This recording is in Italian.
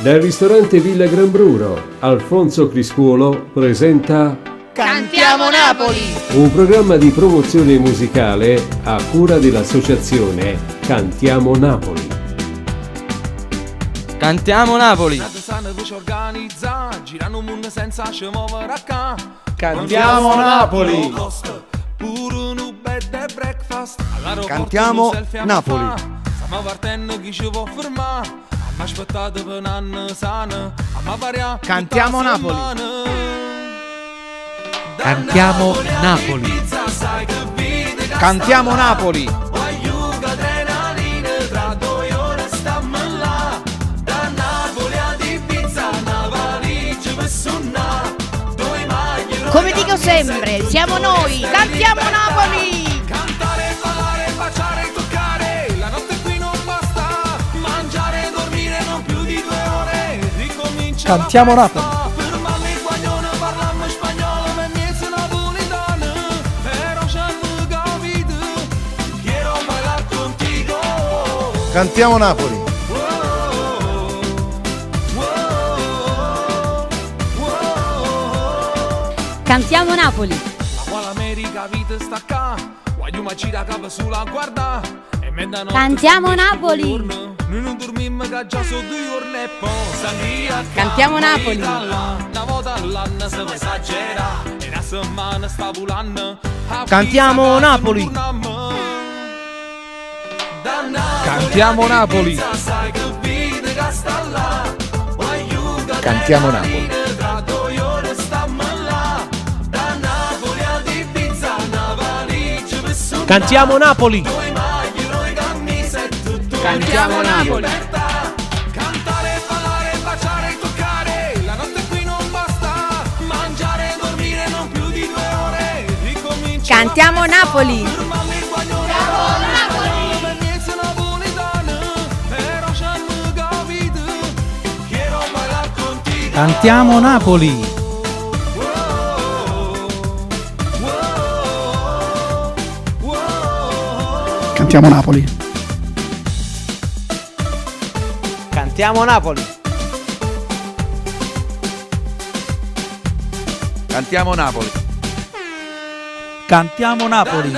Dal ristorante Villa Gran Bruno, Alfonso Criscuolo presenta Cantiamo Napoli! Un programma di promozione musicale a cura dell'associazione Cantiamo Napoli. Cantiamo Napoli! Cantiamo Napoli! Cantiamo Napoli! Cantiamo Napoli! Cantiamo Napoli! Cantiamo Napoli! Come dico sempre, siamo noi, cantiamo Napoli! Cantare, ballare, baciare, toccare, la notte qui non basta, mangiare, dormire non più di 2 ore, ricomincia. Cantiamo Napoli! Per mamma e guaglione parliamo spagnolo, ma miez napolitano, però c'hanno capito, quiero bailar contigo. Cantiamo Napoli! Cantiamo Napoli! La quale America vita sta qua, voglio ma gira capa sulla guarda, e mezzanotte Cantiamo Napoli! noi non dormimmo che già sono 2 ore e poi sangria. Cantiamo Napoli! Una volta all'anno se ne esagera, e una settimana sta volando. Cantiamo Napoli! Cantiamo Napoli! Cantiamo Napoli! Cantiamo Napoli! Cantiamo Napoli! Cantare, ballare, baciare, toccare, la notte qui non basta, mangiare, dormire non più di 2 ore, ricomincia. Cantiamo Napoli! Cantiamo Napoli! Cantiamo Napoli. Cantiamo Napoli! Cantiamo Napoli! Cantiamo Napoli!